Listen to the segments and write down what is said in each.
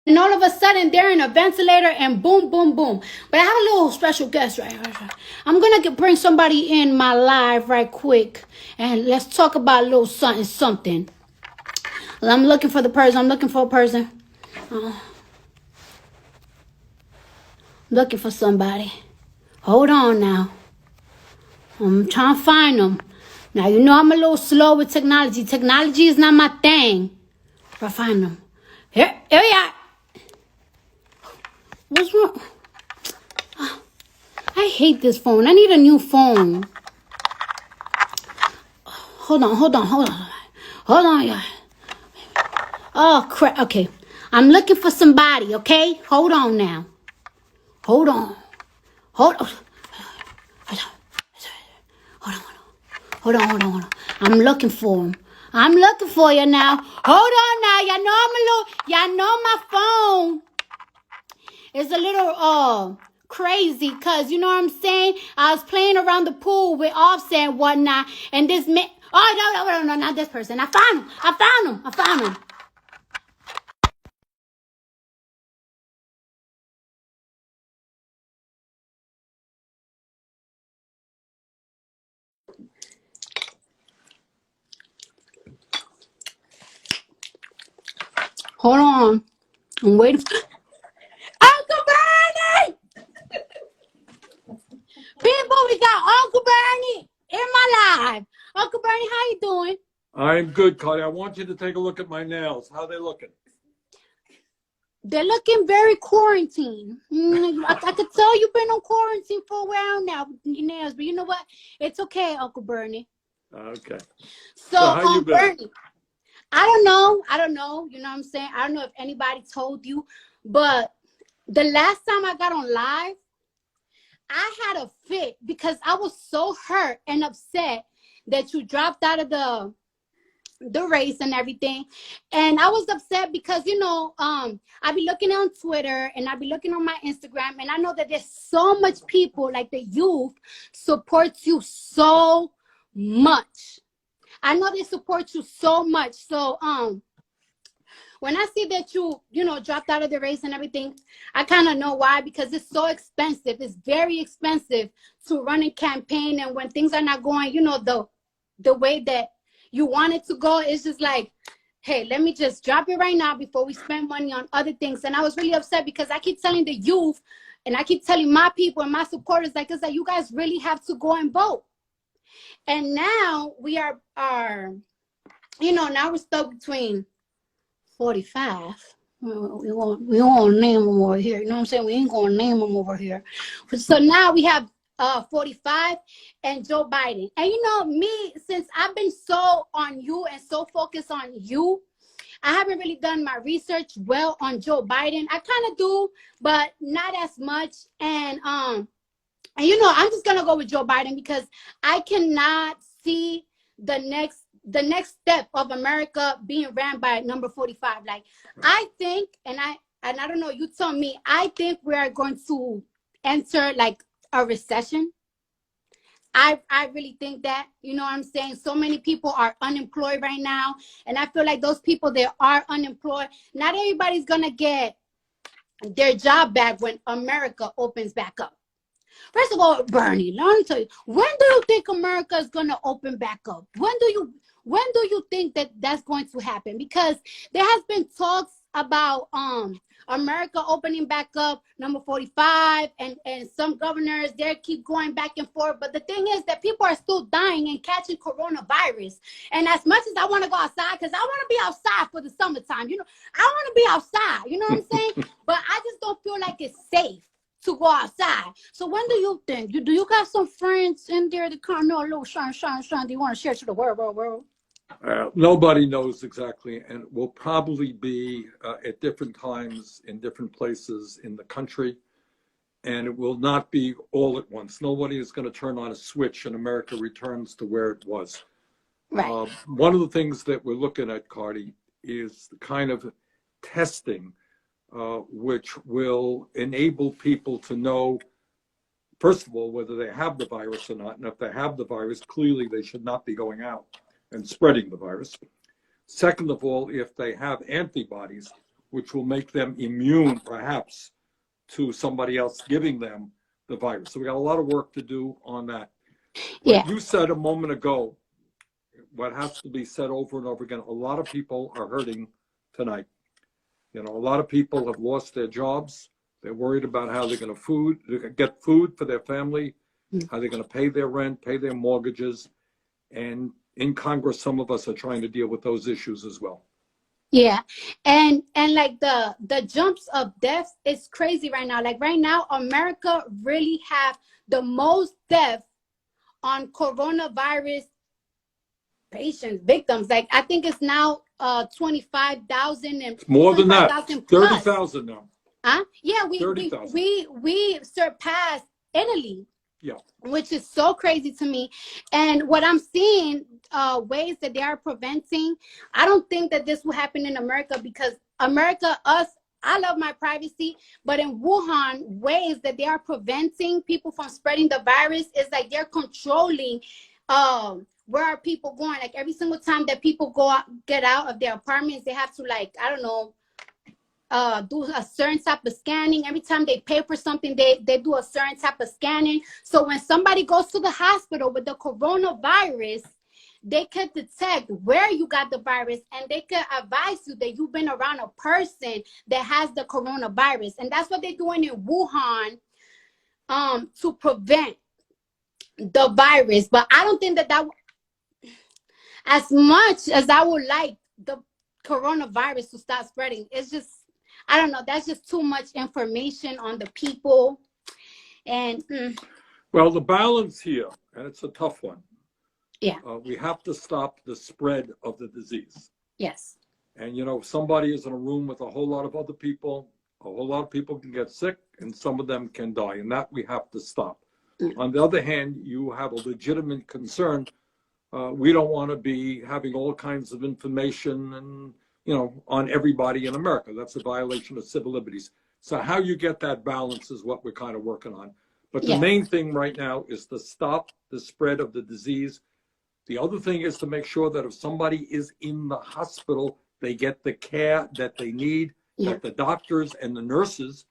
and all of a sudden they're in a ventilator and boom, boom, boom. But I have a little special guest right here. I'm gonna bring somebody in my live right quick, and let's talk about a little something. I'm looking for the person. I'm looking for a person. Looking for somebody. Hold on now. I'm trying to find them. Now, you know I'm a little slow with technology. Technology is not my thing. I'll find them. Here we are. What's wrong? I hate this phone. I need a new phone. Hold on, y'all. Oh, crap. Okay. I'm looking for somebody, okay? Hold on now. Hold on. Hold on. I'm looking for him. I'm looking for you now. Hold on now. Y'all know my phone is a little crazy, because you know what I'm saying? I was playing around the pool with Offset and whatnot, and this man, no, not this person. I found him. Hold on. I'm waiting for Uncle Bernie! People, we got Uncle Bernie in my life. Uncle Bernie, how you doing? I'm good, Cardi. I want you to take a look at my nails. How are they looking? They're looking very quarantined. I could tell you've been on quarantine for a while now with your nails, but you know what? It's okay, Uncle Bernie. Okay. So how you been? Bernie, I don't know. You know what I'm saying? I don't know if anybody told you, but the last time I got on live, I had a fit because I was so hurt and upset that you dropped out of the race and everything. And I was upset because, you know, I be looking on Twitter and I be looking on my Instagram, and I know that there's so much people, like the youth supports you so much. I know they support you so much. So when I see that you know, dropped out of the race and everything, I kind of know why, because it's so expensive. It's very expensive to run a campaign, and when things are not going, you know, the way that you want it to go, it's just like, hey, let me just drop it right now before we spend money on other things. And I was really upset because I keep telling the youth, and I keep telling my people and my supporters, like, it's like, you guys really have to go and vote. And now we are you know, now we're stuck between 45. We won't name them over here. You know what I'm saying? We ain't gonna name them over here. So now we have 45 and Joe Biden. And you know me, since I've been so on you and so focused on you, I haven't really done my research well on Joe Biden. I kind of do, but not as much. And you know, I'm just gonna go with Joe Biden because I cannot see the next step of America being ran by number 45. Like, I think, and I don't know, you tell me, I think we are going to enter like a recession. I really think that, you know what I'm saying? So many people are unemployed right now, and I feel like those people that are unemployed, not everybody's gonna get their job back when America opens back up. First of all, Bernie, let me tell you, when do you think America is going to open back up? When do you think that that's going to happen? Because there has been talks about America opening back up, number 45, and some governors there keep going back and forth. But the thing is that people are still dying and catching coronavirus. And as much as I want to go outside, because I want to be outside for the summertime, you know, I want to be outside, you know what I'm saying? But I just don't feel like it's safe to go outside. So when do you think? Do you got some friends in there that kind of know a little shine? Do you want to share to the world? Nobody knows exactly, and it will probably be at different times in different places in the country, and it will not be all at once. Nobody is going to turn on a switch and America returns to where it was. Right. One of the things that we're looking at, Cardi, is the kind of testing which will enable people to know, first of all, whether they have the virus or not. And if they have the virus, clearly they should not be going out and spreading the virus. Second of all, if they have antibodies, which will make them immune, perhaps, to somebody else giving them the virus. So we got a lot of work to do on that. Yeah. What you said a moment ago, what has to be said over and over again, a lot of people are hurting tonight. You know, a lot of people have lost their jobs. They're worried about how they're going to get food for their family, how they're going to pay their rent, pay their mortgages. And in Congress, some of us are trying to deal with those issues as well. Yeah, and like the jumps of deaths is crazy right now. Like right now, America really have the most deaths on coronavirus patients, victims. Like I think it's now 25,000 and more than that, 30,000 now. Yeah, we surpassed Italy. Yeah, which is so crazy to me. And what I'm seeing, ways that they are preventing, I don't think that this will happen in America, because America, I love my privacy, but in Wuhan, ways that they are preventing people from spreading the virus is like they're controlling where are people going. Like every single time that people get out of their apartments, they have to, like, I don't know, do a certain type of scanning. Every time they pay for something, they do a certain type of scanning. So when somebody goes to the hospital with the coronavirus, they can detect where you got the virus, and they can advise you that you've been around a person that has the coronavirus. And that's what they're doing in Wuhan to prevent the virus. But I don't think that as much as I would like the coronavirus to start spreading, it's just, I don't know, that's just too much information on the people. And well, the balance here, and it's a tough one. Yeah. We have to stop the spread of the disease. Yes. And, you know, if somebody is in a room with a whole lot of other people, a whole lot of people can get sick, and some of them can die, and that we have to stop. On the other hand, you have a legitimate concern. We don't want to be having all kinds of information and, you know, on everybody in America. That's a violation of civil liberties. So how you get that balance is what we're kind of working on. But the main thing right now is to stop the spread of the disease. The other thing is to make sure that if somebody is in the hospital, they get the care that they need, that the doctors and the nurses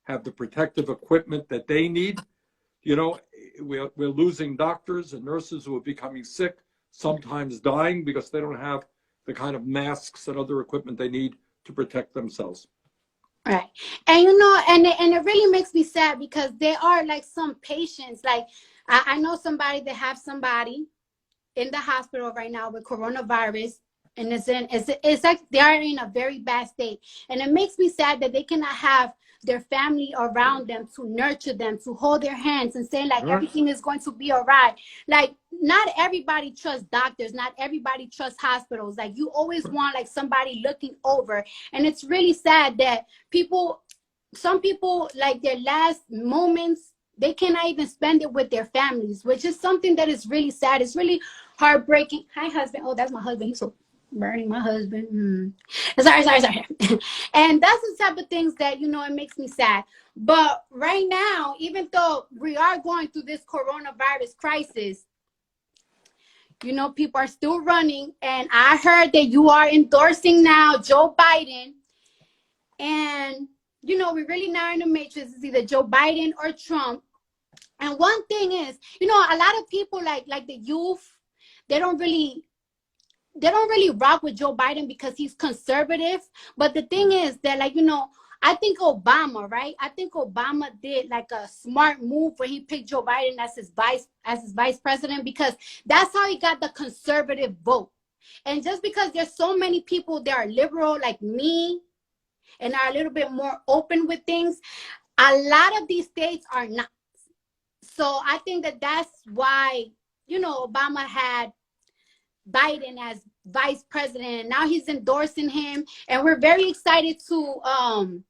have the protective equipment that they need. You know, we're losing doctors and nurses who are becoming sick, sometimes dying because they don't have the kind of masks and other equipment they need to protect themselves. Right. And, you know, and it really makes me sad, because there are like some patients, like I know somebody that have somebody in the hospital right now with coronavirus, and it's like they are in a very bad state. And it makes me sad that they cannot have their family around them to nurture them, to hold their hands and say, like, everything is going to be all right. Like, not everybody trusts doctors, not everybody trusts hospitals. Like, you always want like somebody looking over. And it's really sad that some people, like, their last moments, they cannot even spend it with their families, which is something that is really sad. It's really heartbreaking. Hi, husband. Oh, that's my husband. He's so burning, my husband. Sorry. And that's the type of things that, you know, it makes me sad. But right now, even though we are going through this coronavirus crisis, you know, people are still running. And I heard that you are endorsing now Joe Biden. And, you know, we're really now in the matrix. It's either Joe Biden or Trump. And one thing is, you know, a lot of people like the youth, they don't really rock with Joe Biden because he's conservative. But the thing is that, like, you know, I think Obama, right? I think Obama did like a smart move when he picked Joe Biden as his vice president, because that's how he got the conservative vote. And just because there's so many people that are liberal like me and are a little bit more open with things, a lot of these states are not. So I think that that's why, you know, Obama had Biden as vice president, and now he's endorsing him, and we're very excited to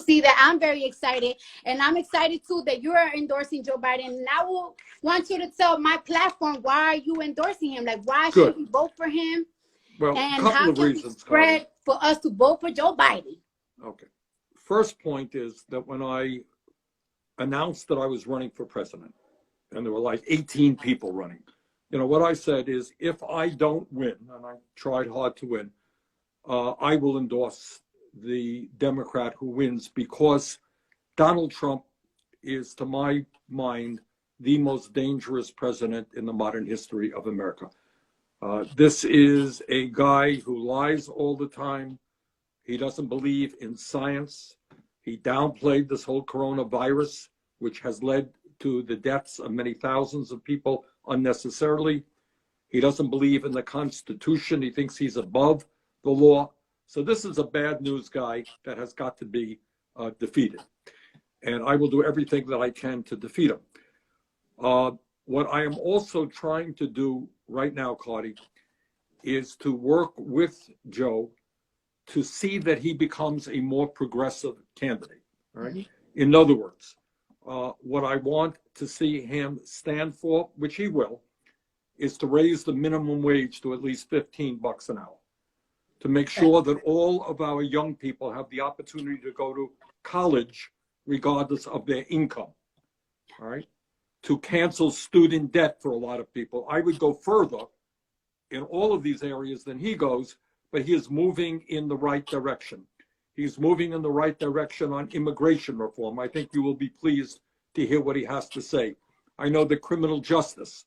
see that. I'm very excited, and I'm excited too that you are endorsing Joe Biden. And I will want you to tell my platform, why are you endorsing him? Like, why should we vote for him? Well, and a couple how of can reasons, we spread Cardi. for us to vote for Joe Biden? Okay. First point is that when I announced that I was running for president, and there were like 18 people running, you know, what I said is, if I don't win, and I tried hard to win, I will endorse the Democrat who wins, because Donald Trump is, to my mind, the most dangerous president in the modern history of America. This is a guy who lies all the time. He doesn't believe in science. He downplayed this whole coronavirus, which has led to the deaths of many thousands of people unnecessarily. He doesn't believe in the Constitution. He thinks he's above the law. So this is a bad news guy that has got to be defeated. And I will do everything that I can to defeat him. What I am also trying to do right now, Cardi, is to work with Joe to see that he becomes a more progressive candidate. Right? Mm-hmm. In other words, what I want to see him stand for, which he will, is to raise the minimum wage to at least $15 an hour, to make sure that all of our young people have the opportunity to go to college regardless of their income. All right? To cancel student debt for a lot of people. I would go further in all of these areas than he goes, but he is moving in the right direction. He's moving in the right direction on immigration reform. I think you will be pleased to hear what he has to say. I know that criminal justice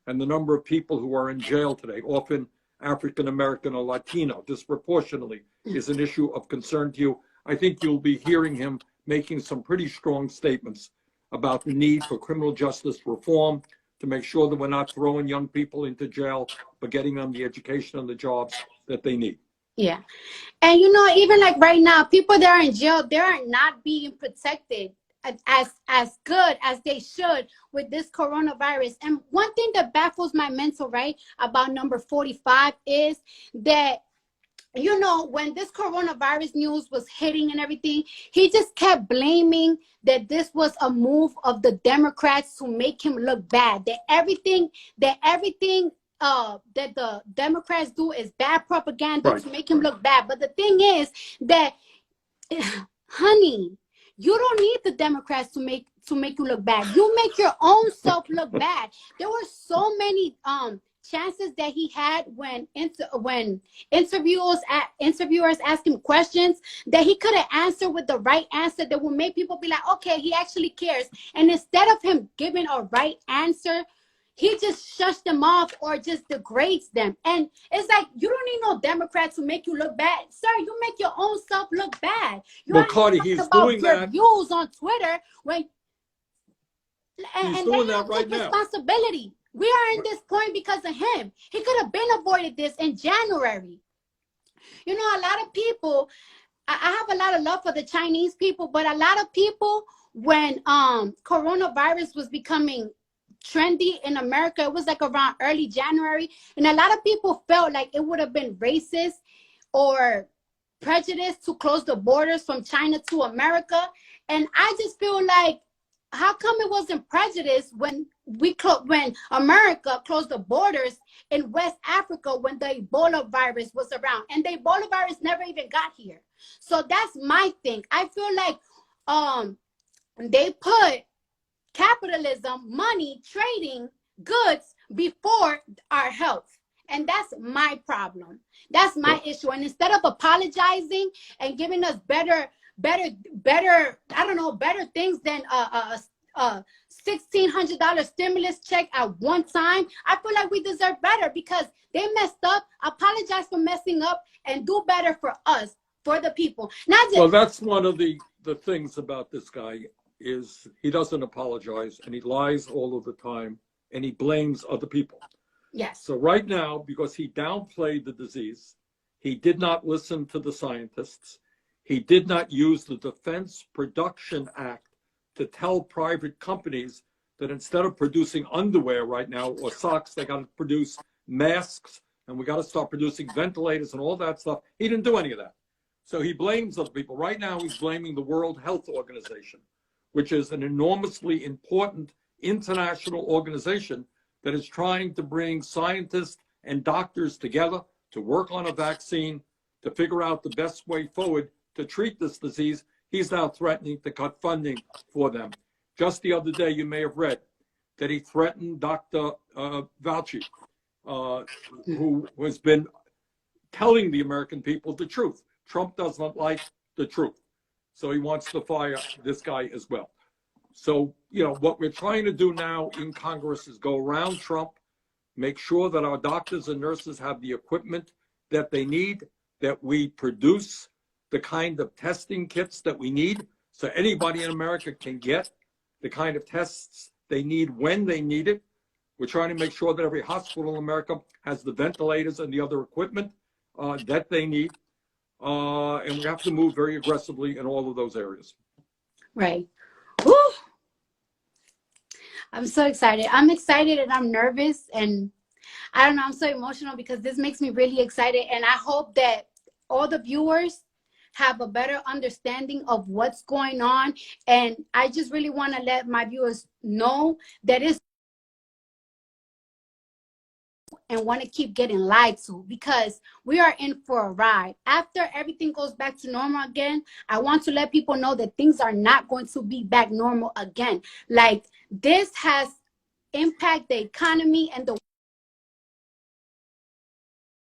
and the number of people who are in jail today, often African American or Latino, disproportionately, is an issue of concern to you. I think you'll be hearing him making some pretty strong statements about the need for criminal justice reform to make sure that we're not throwing young people into jail, but getting them the education and the jobs that they need. Yeah. And, even like right now, people that are in jail, they are not being protected as good as they should with this coronavirus. And one thing that baffles my mental, right, about number 45 is that, when this coronavirus news was hitting and everything, he just kept blaming that this was a move of the Democrats to make him look bad, that everything that the Democrats do is bad propaganda, right, to make him look bad. But the thing is that, honey, you don't need the Democrats to make you look bad. You make your own self look bad. There were so many chances that he had when interviewers asked him questions that he couldn't answer with the right answer that would make people be like, okay, he actually cares. And instead of him giving a right answer, he just shuts them off or just degrades them. And it's like, you don't need no Democrats to make you look bad. Sir, you make your own self look bad. You well, Cardi, he's doing that. Views on Twitter he's doing that right now. Responsibility. We are in this point because of him. He could have been avoided this in January. A lot of people, I have a lot of love for the Chinese people, but a lot of people, when coronavirus was becoming trendy in America, it was like around early January, and a lot of people felt like it would have been racist or prejudice to close the borders from China to America. And I just feel like, how come it wasn't prejudice when America closed the borders in West Africa when the Ebola virus was around, and the Ebola virus never even got here? So that's my thing. I feel like they put capitalism, money, trading goods before our health. And that's my problem. That's my issue. And instead of apologizing and giving us better, I don't know, better things than $1,600 stimulus check at one time, I feel like we deserve better because they messed up. Apologize for messing up and do better for us, for the people. Not just— well, that's one of the things about this guy is he doesn't apologize, and he lies all of the time, and he blames other people. Yes. So right now, because he downplayed the disease, he did not listen to the scientists, he did not use the Defense Production Act to tell private companies that instead of producing underwear right now or socks, they got to produce masks, and we got to start producing ventilators and all that stuff. He didn't do any of that. So he blames other people. Right now, he's blaming the World Health Organization, which is an enormously important international organization that is trying to bring scientists and doctors together to work on a vaccine, to figure out the best way forward to treat this disease. He's now threatening to cut funding for them. Just the other day, you may have read that he threatened Dr. Fauci, who has been telling the American people the truth. Trump doesn't like the truth. So he wants to fire this guy as well. So, you know, what we're trying to do now in Congress is go around Trump, make sure that our doctors and nurses have the equipment that they need, that we produce the kind of testing kits that we need so anybody in America can get the kind of tests they need when they need it. We're trying to make sure that every hospital in America has the ventilators and the other equipment that they need. And we have to move very aggressively in all of those areas. Right. Woo! I'm so excited. I'm excited and I'm nervous, and I don't know, I'm so emotional because this makes me really excited. And I hope that all the viewers have a better understanding of what's going on. And I just really want to let my viewers know that it's and want to keep getting lied to, because we are in for a ride. After everything goes back to normal again, I want to let people know that things are not going to be back normal again. Like, this has impacted the economy and the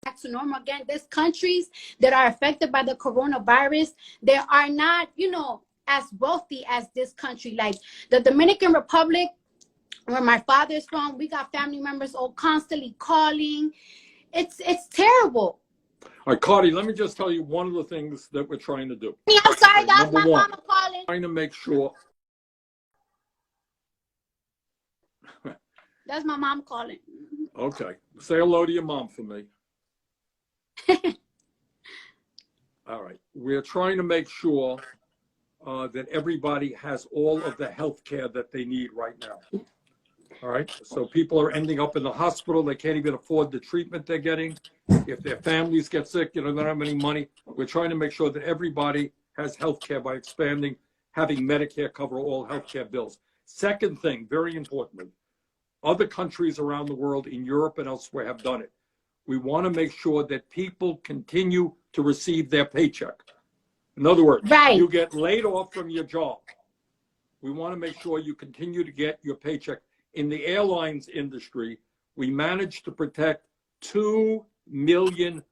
back to normal again. There's countries that are affected by the coronavirus. They are not, you know, as wealthy as this country. Like the Dominican Republic, where my father's from, we got family members all constantly calling. It's terrible. All right, Cardi, let me just tell you one of the things that we're trying to do. I'm sorry, that's Number my one, mama calling. Trying to make sure. That's my mom calling. Okay, say hello to your mom for me. All right, we're trying to make sure that everybody has all of the health care that they need right now. All right, so people are ending up in the hospital. They can't even afford the treatment they're getting. If their families get sick, you know, they don't have any money. We're trying to make sure that everybody has health care by expanding, having Medicare cover all health care bills. Second thing, very importantly, other countries around the world in Europe and elsewhere have done it. We want to make sure that people continue to receive their paycheck. In other words, Right. You get laid off from your job. We want to make sure you continue to get your paycheck. In the airlines industry, we managed to protect 2 million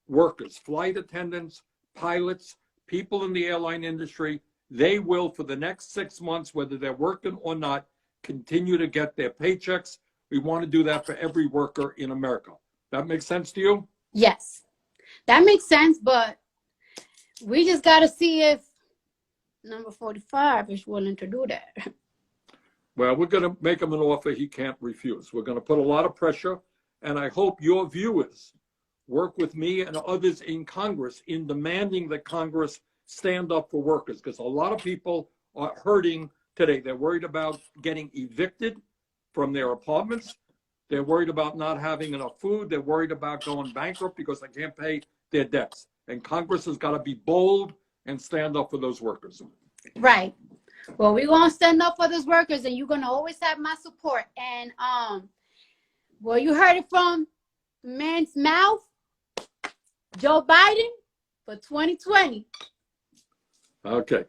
workers, flight attendants, pilots, people in the airline industry. They will, for the next 6 months, whether they're working or not, continue to get their paychecks. We want to do that for every worker in America. That makes sense to you? Yes, that makes sense, but we just got to see if number 45 is willing to do that. Well, we're going to make him an offer he can't refuse. We're going to put a lot of pressure, and I hope your viewers work with me and others in Congress in demanding that Congress stand up for workers, because a lot of people are hurting today. They're worried about getting evicted from their apartments. They're worried about not having enough food. They're worried about going bankrupt because they can't pay their debts. And Congress has got to be bold and stand up for those workers. Right. Well, we're going to stand up for those workers, and you're going to always have my support. And, well, you heard it from the man's mouth, Joe Biden for 2020. Okay.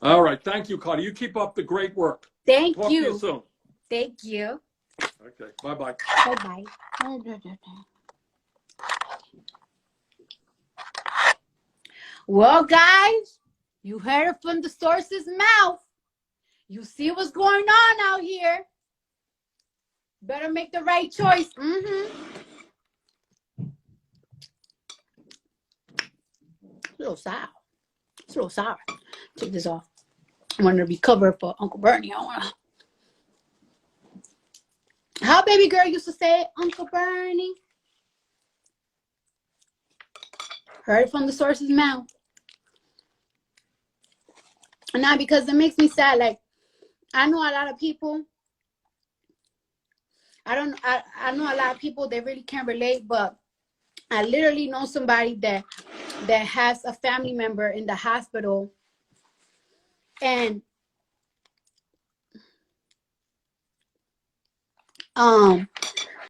All right. Thank you, Cardi. You keep up the great work. Thank Talk you. to you soon. Thank you. Okay. Bye-bye. Bye-bye. Well, guys, you heard it from the source's mouth. You see what's going on out here. Better make the right choice. It's a little sour. It's a little sour. Take this off. I want to be covered for Uncle Bernie. How baby girl used to say it, Uncle Bernie. Heard it from the source's mouth. And now, because it makes me sad, like, I know a lot of people, I know a lot of people that really can't relate, but I literally know somebody that has a family member in the hospital, and